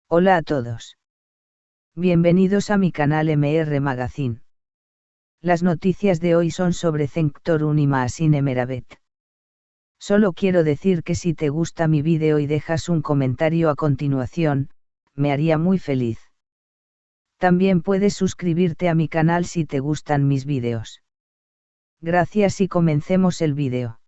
Hola a todos. Bienvenidos a mi canal MR Magazine. Las noticias de hoy son sobre Cenk Torun y Mahsin Emeravet. Solo quiero decir que si te gusta mi vídeo y dejas un comentario a continuación, me haría muy feliz. También puedes suscribirte a mi canal si te gustan mis vídeos. Gracias y comencemos el vídeo.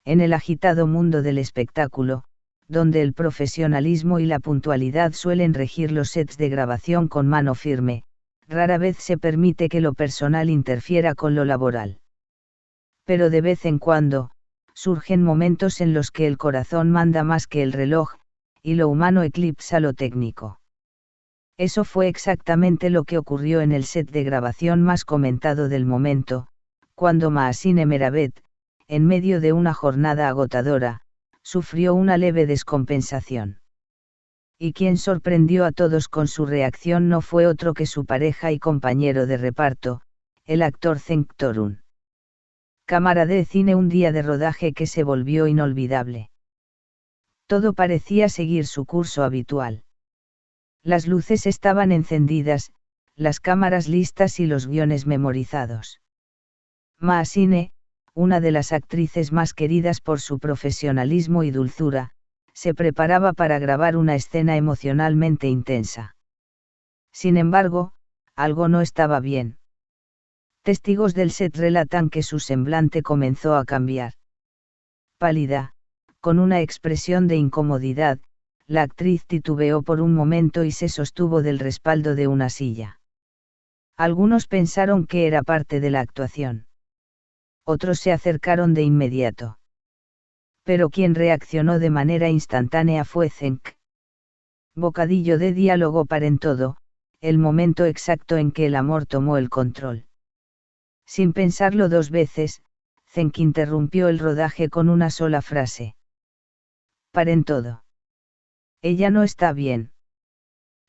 En el agitado mundo del espectáculo, donde el profesionalismo y la puntualidad suelen regir los sets de grabación con mano firme, rara vez se permite que lo personal interfiera con lo laboral. Pero de vez en cuando, surgen momentos en los que el corazón manda más que el reloj, y lo humano eclipsa lo técnico. Eso fue exactamente lo que ocurrió en el set de grabación más comentado del momento, cuando Mahsin Emeravet, en medio de una jornada agotadora, sufrió una leve descompensación. Y quien sorprendió a todos con su reacción no fue otro que su pareja y compañero de reparto, el actor Cenk Torun. Cámara de cine, un día de rodaje que se volvió inolvidable. Todo parecía seguir su curso habitual. Las luces estaban encendidas, las cámaras listas y los guiones memorizados. Mahsin, una de las actrices más queridas por su profesionalismo y dulzura, se preparaba para grabar una escena emocionalmente intensa. Sin embargo, algo no estaba bien. Testigos del set relatan que su semblante comenzó a cambiar. Pálida, con una expresión de incomodidad, la actriz titubeó por un momento y se sostuvo del respaldo de una silla. Algunos pensaron que era parte de la actuación. Otros se acercaron de inmediato. Pero quien reaccionó de manera instantánea fue Cenk. Bocadillo de diálogo paren todo, el momento exacto en que el amor tomó el control. Sin pensarlo dos veces, Cenk interrumpió el rodaje con una sola frase. Paren todo. Ella no está bien.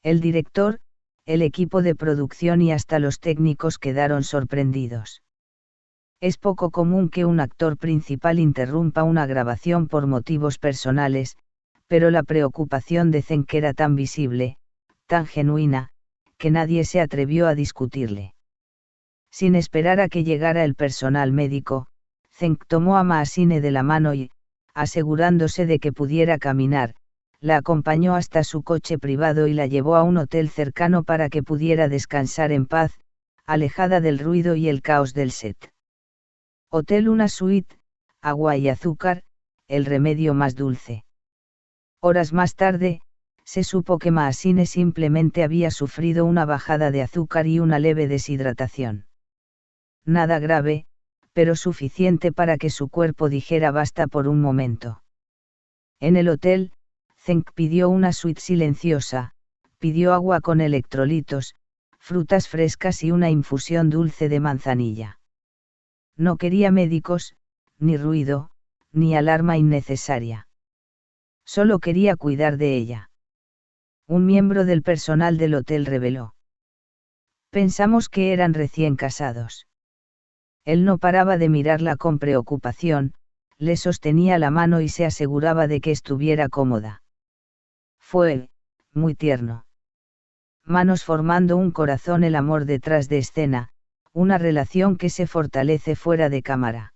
El director, el equipo de producción y hasta los técnicos quedaron sorprendidos. Es poco común que un actor principal interrumpa una grabación por motivos personales, pero la preocupación de Cenk era tan visible, tan genuina, que nadie se atrevió a discutirle. Sin esperar a que llegara el personal médico, Cenk tomó a Mahsin de la mano y, asegurándose de que pudiera caminar, la acompañó hasta su coche privado y la llevó a un hotel cercano para que pudiera descansar en paz, alejada del ruido y el caos del set. Hotel, una suite, agua y azúcar, el remedio más dulce. Horas más tarde, se supo que Mahsin simplemente había sufrido una bajada de azúcar y una leve deshidratación. Nada grave, pero suficiente para que su cuerpo dijera basta por un momento. En el hotel, Cenk pidió una suite silenciosa, pidió agua con electrolitos, frutas frescas y una infusión dulce de manzanilla. No quería médicos, ni ruido, ni alarma innecesaria. Solo quería cuidar de ella. Un miembro del personal del hotel reveló. Pensamos que eran recién casados. Él no paraba de mirarla con preocupación, le sostenía la mano y se aseguraba de que estuviera cómoda. Fue, muy tierno. Manos formando un corazón, el amor detrás de escena, una relación que se fortalece fuera de cámara.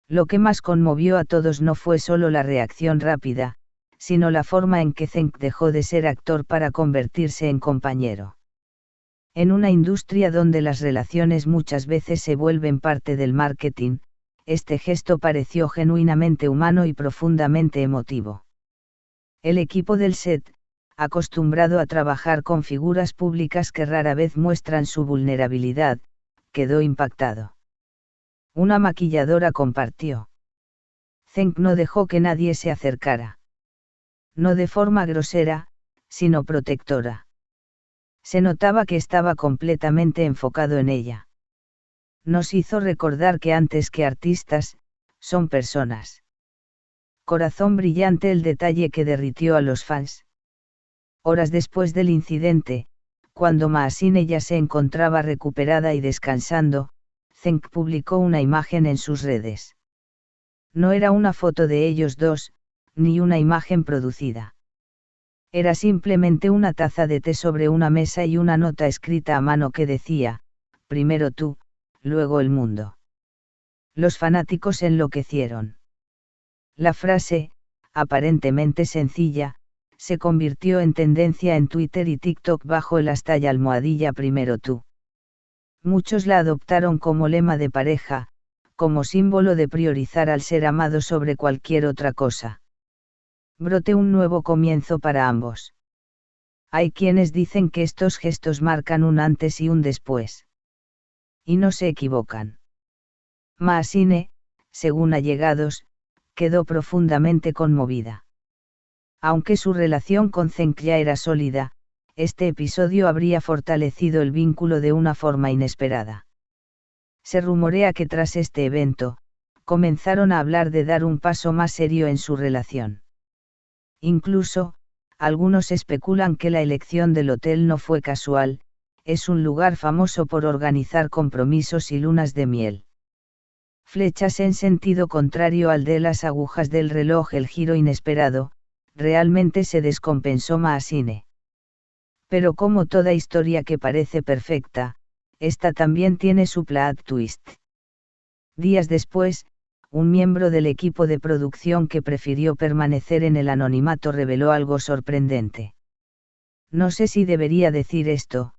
Lo que más conmovió a todos no fue solo la reacción rápida, sino la forma en que Cenk dejó de ser actor para convertirse en compañero. En una industria donde las relaciones muchas veces se vuelven parte del marketing, este gesto pareció genuinamente humano y profundamente emotivo. El equipo del set, acostumbrado a trabajar con figuras públicas que rara vez muestran su vulnerabilidad, quedó impactado. Una maquilladora compartió. Cenk no dejó que nadie se acercara. No de forma grosera, sino protectora. Se notaba que estaba completamente enfocado en ella. Nos hizo recordar que antes que artistas, son personas. Corazón brillante, el detalle que derritió a los fans. Horas después del incidente, cuando Mahsin ya se encontraba recuperada y descansando, Cenk publicó una imagen en sus redes. No era una foto de ellos dos, ni una imagen producida. Era simplemente una taza de té sobre una mesa y una nota escrita a mano que decía, primero tú, luego el mundo. Los fanáticos enloquecieron. La frase, aparentemente sencilla, se convirtió en tendencia en Twitter y TikTok bajo el hashtag almohadilla primero tú. Muchos la adoptaron como lema de pareja, como símbolo de priorizar al ser amado sobre cualquier otra cosa. Brote un nuevo comienzo para ambos. Hay quienes dicen que estos gestos marcan un antes y un después. Y no se equivocan. Maasine, según allegados, quedó profundamente conmovida. Aunque su relación con Cenk ya era sólida, este episodio habría fortalecido el vínculo de una forma inesperada. Se rumorea que tras este evento, comenzaron a hablar de dar un paso más serio en su relación. Incluso, algunos especulan que la elección del hotel no fue casual, es un lugar famoso por organizar compromisos y lunas de miel. Flechas en sentido contrario al de las agujas del reloj, el giro inesperado, realmente se descompensó Maasine. Pero como toda historia que parece perfecta, esta también tiene su plot twist. Días después, un miembro del equipo de producción que prefirió permanecer en el anonimato reveló algo sorprendente. No sé si debería decir esto,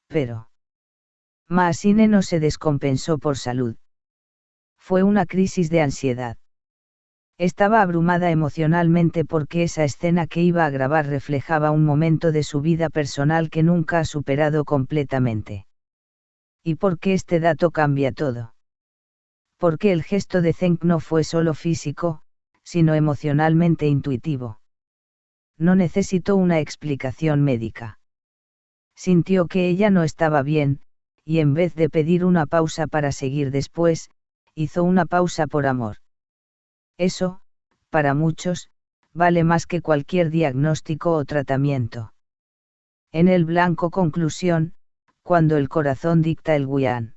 pero Maasine no se descompensó por salud. Fue una crisis de ansiedad. Estaba abrumada emocionalmente porque esa escena que iba a grabar reflejaba un momento de su vida personal que nunca ha superado completamente. ¿Y por qué este dato cambia todo? Porque el gesto de Cenk no fue solo físico, sino emocionalmente intuitivo. No necesitó una explicación médica. Sintió que ella no estaba bien, y en vez de pedir una pausa para seguir después, hizo una pausa por amor. Eso, para muchos, vale más que cualquier diagnóstico o tratamiento. En el blanco conclusión, cuando el corazón dicta el guión.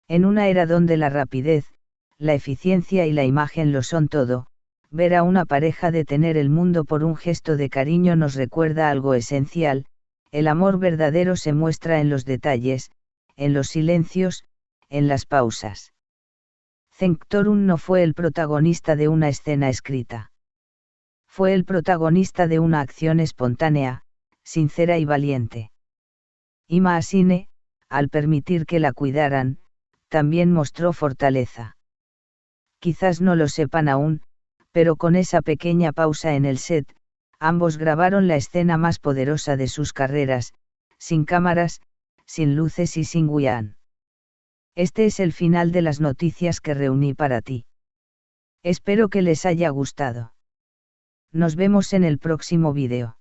En una era donde la rapidez, la eficiencia y la imagen lo son todo, ver a una pareja detener el mundo por un gesto de cariño nos recuerda algo esencial: el amor verdadero se muestra en los detalles, en los silencios, en las pausas. Cenk Torun no fue el protagonista de una escena escrita. Fue el protagonista de una acción espontánea, sincera y valiente. Y Maasine, al permitir que la cuidaran, también mostró fortaleza. Quizás no lo sepan aún, pero con esa pequeña pausa en el set, ambos grabaron la escena más poderosa de sus carreras, sin cámaras, sin luces y sin guión. Este es el final de las noticias que reuní para ti. Espero que les haya gustado. Nos vemos en el próximo vídeo.